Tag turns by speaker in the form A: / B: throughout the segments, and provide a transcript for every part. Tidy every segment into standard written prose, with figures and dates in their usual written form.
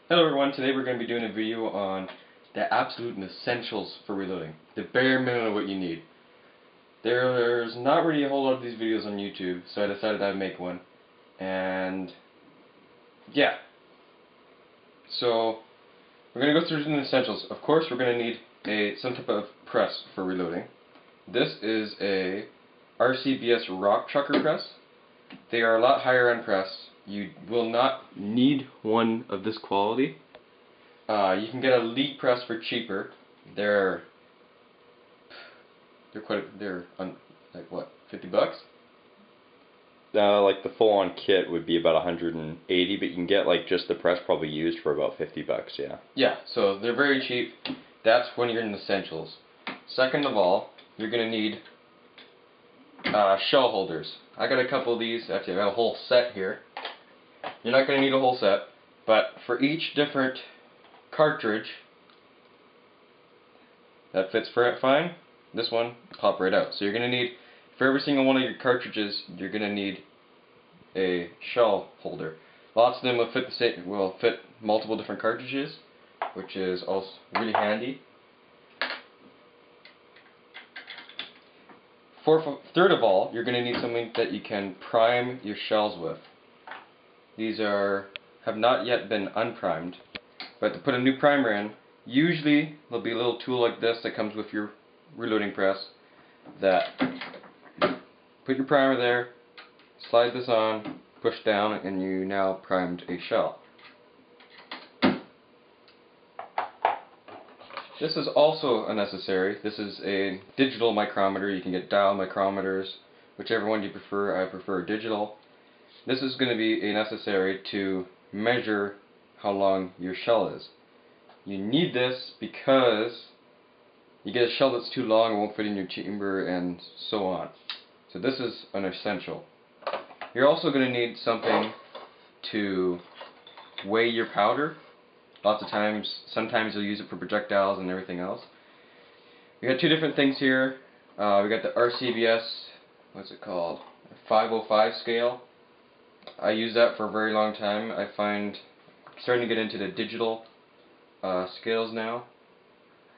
A: Hello everyone, today we're going to be doing a video on the absolute essentials for reloading. The bare minimum of what you need. There's not really a whole lot of these videos on YouTube, so I decided I'd make one. And yeah. So we're going to go through the essentials. Of course we're going to need some type of press for reloading. This is a RCBS rock chucker press. They are a lot higher end press. You will not need one of this quality. You can get a lead press for cheaper. They're like what, $50?
B: Like the full-on kit would be about 180, but you can get like just the press probably used for about $50. Yeah.
A: Yeah, so they're very cheap. That's when you're in the essentials. Second of all, you're gonna need shell holders. I got a couple of these. Actually, I got a whole set here. You're not going to need a whole set, but for each different cartridge that fits fine, this one pop right out. So you're going to need, for every single one of your cartridges, you're going to need a shell holder. Lots of them will fit multiple different cartridges, which is also really handy. Third of all, you're going to need something that you can prime your shells with. These have not yet been unprimed, but to put a new primer in, usually there'll be a little tool like this that comes with your reloading press that put your primer there, slide this on, push down, and you now primed a shell. This is also unnecessary. This is a digital micrometer. You can get dial micrometers, whichever one you prefer. I prefer digital. This is going to be necessary to measure how long your shell is. You need this because you get a shell that's too long, it won't fit in your chamber, and so on. So this is an essential. You're also going to need something to weigh your powder. Sometimes you'll use it for projectiles and everything else. We got two different things here. We got the RCBS, what's it called? 505 scale. I use that for a very long time. I find starting to get into the digital scales now.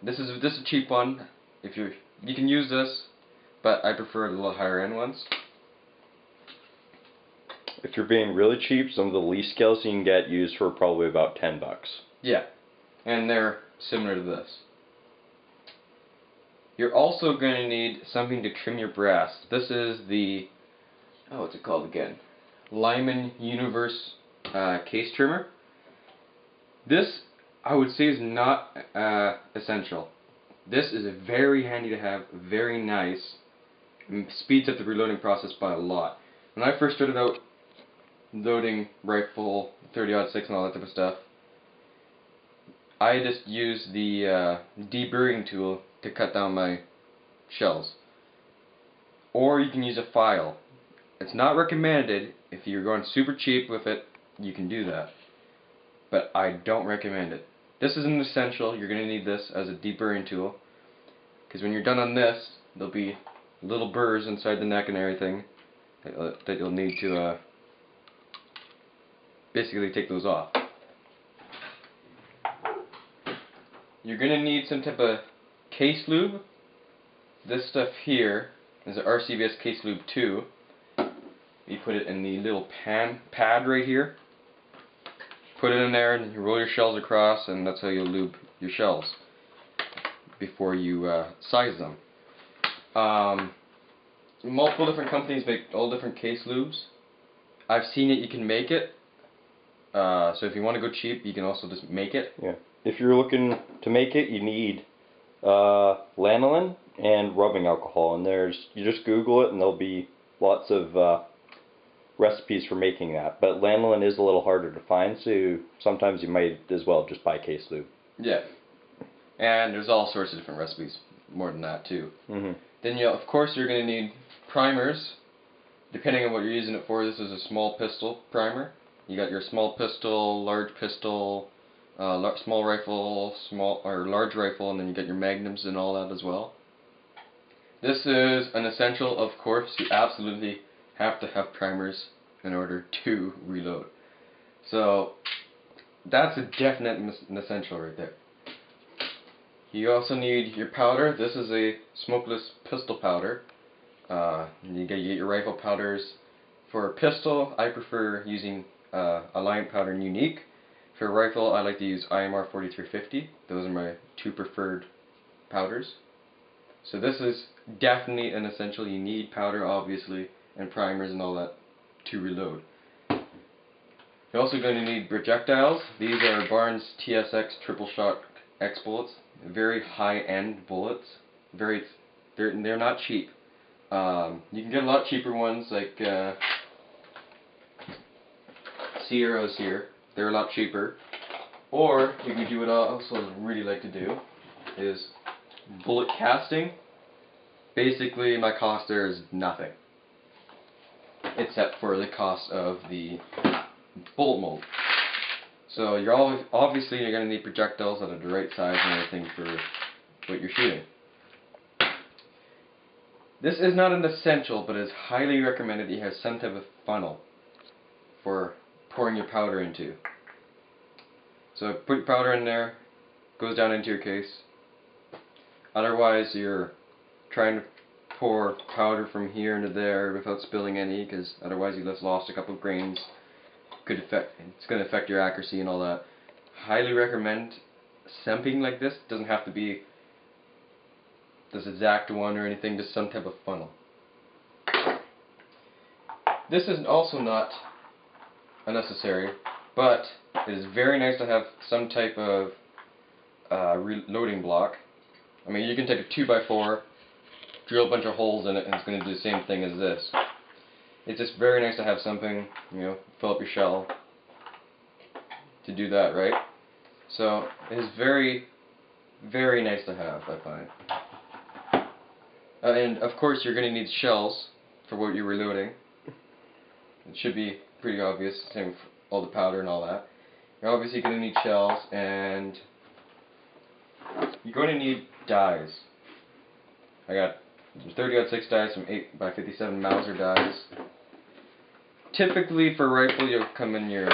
A: This is a cheap one. You can use this, but I prefer the little higher end ones.
B: If you're being really cheap, some of the least scales you can get used for probably about $10.
A: Yeah, and they're similar to this. You're also going to need something to trim your brass. This is the, what's it called again? Lyman Universe case trimmer. This, I would say, is not essential. This is very handy to have, very nice, and speeds up the reloading process by a lot. When I first started out loading rifle, 30-06 and all that type of stuff, I just used the deburring tool to cut down my shells. Or you can use a file. It's not recommended. If you're going super cheap with it, you can do that. But I don't recommend it. This is an essential. You're going to need this as a deburring tool. Because when you're done on this, there'll be little burrs inside the neck and everything that you'll need to basically take those off. You're going to need some type of case lube. This stuff here is an RCBS case lube 2. You put it in the little pad right here. Put it in there and you roll your shells across, and that's how you lube your shells before you size them. Multiple different companies make all different case lubes. I've seen it, you can make it. So if you want to go cheap, you can also just make it.
B: Yeah. If you're looking to make it, you need lanolin and rubbing alcohol. And you just Google it, and there'll be lots of recipes for making that. But lanolin is a little harder to find, so sometimes you might as well just buy case lube.
A: Yeah. And there's all sorts of different recipes, more than that too.
B: Mm-hmm.
A: Then of course you're going to need primers, depending on what you're using it for. This is a small pistol primer. You got your small pistol, large pistol, small rifle, large rifle, and then you got your magnums and all that as well. This is an essential, of course. You absolutely have to have primers in order to reload. So that's a definite an essential right there. You also need your powder. This is a smokeless pistol powder. You get your rifle powders. For a pistol, I prefer using Alliant powder and Unique. For a rifle, I like to use IMR 4350. Those are my two preferred powders. So this is definitely an essential. You need powder, obviously, and primers and all that to reload. You're also going to need projectiles. These are Barnes TSX triple shot X bullets. Very high-end bullets. They're not cheap. You can get a lot cheaper ones like Sierras here. They're a lot cheaper. Or you can do what I also really like to do is bullet casting. Basically, my cost there is nothing, except for the cost of the bullet mold. So obviously you're going to need projectiles that are the right size and everything for what you're shooting. This is not an essential, but it's highly recommended that you have some type of funnel for pouring your powder into. So put your powder in there, goes down into your case. Otherwise you're trying to pour powder from here into there without spilling any, because otherwise you just lost a couple of grains. It's going to affect your accuracy and all that. Highly recommend something like this. It doesn't have to be this exact one or anything, just some type of funnel. This is also not unnecessary, but it is very nice to have some type of reloading block. I mean, you can take a 2x4, drill a bunch of holes in it, and it's going to do the same thing as this. It's just very nice to have something, fill up your shell to do that, right? So it is very, very nice to have, I find. And of course you're going to need shells for what you're reloading. It should be pretty obvious, same with all the powder and all that. You're obviously going to need shells, and you're going to need dies. I got 30-06 dies, some 8x57 Mauser dies. Typically for rifle you'll come in your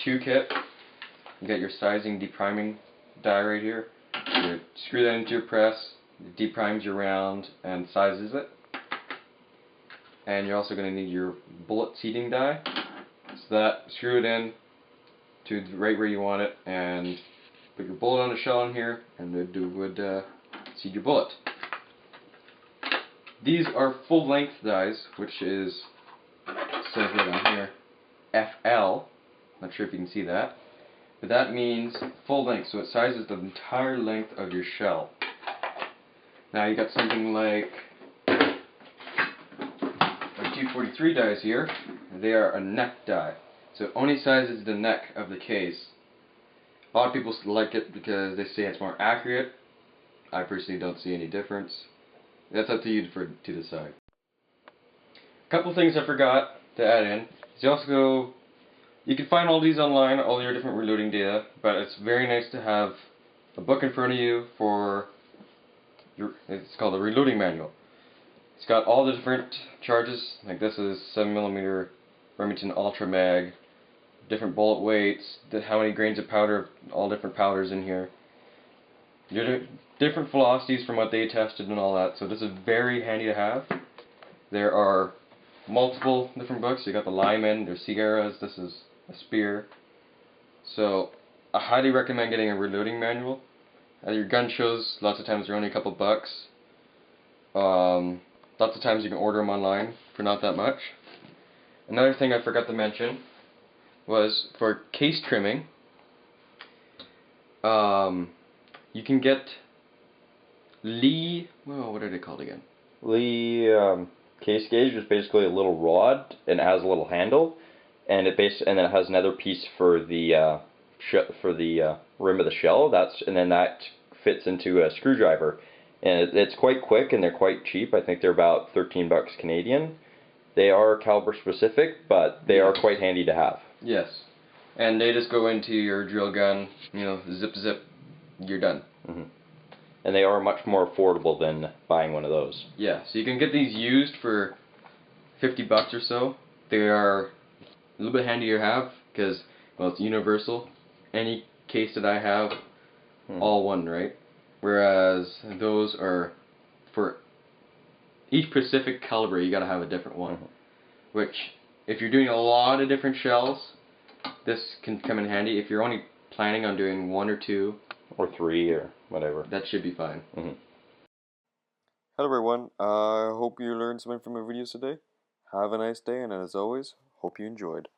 A: 2 kit. You got your sizing depriming die right here. You screw that into your press, it deprimes your round and sizes it. And you're also going to need your bullet seating die. So that, screw it in to right where you want it, and put your bullet on the shell in here, and it would seat your bullet. These are full length dies, which is, says right on here, FL. Not sure if you can see that. But that means full length, so it sizes the entire length of your shell. Now you got something like 243 dies here. They are a neck die, so it only sizes the neck of the case. A lot of people like it because they say it's more accurate. I personally don't see any difference. That's up to you to decide. A couple things I forgot to add in. You can find all these online, all your different reloading data, but it's very nice to have a book in front of you for it's called a reloading manual. It's got all the different charges, like this is 7mm Remington Ultra Mag, different bullet weights, how many grains of powder, all different powders in here. Your different velocities from what they tested and all that, so this is very handy to have. There are multiple different books. You got the Lyman, there's Sierras, this is a Spear. So I highly recommend getting a reloading manual. At your gun shows, lots of times they're only a couple bucks. Lots of times you can order them online for not that much. Another thing I forgot to mention was for case trimming, you can get Lee, well, what are they called again?
B: Lee case gauge is basically a little rod, and it has a little handle, and it has another piece for the rim of the shell. And then that fits into a screwdriver, and it's quite quick and they're quite cheap. I think they're about 13 bucks Canadian. They are caliber specific, but they are quite handy to have.
A: Yes, and they just go into your drill gun. Zip zip, you're done.
B: Mm-hmm. And they are much more affordable than buying one of those.
A: Yeah, so you can get these used for 50 bucks or so. They are a little bit handier to have because well, it's universal. Any case that I have,
B: Hmm.
A: all one, right? Whereas those are for each specific caliber, you gotta have a different one. Which, if you're doing a lot of different shells, this can come in handy. If you're only planning on doing 1 or 2,
B: or 3 or whatever,
A: that should be fine.
C: Hello everyone, I hope you learned something from my videos today. Have a nice day, and as always, hope you enjoyed.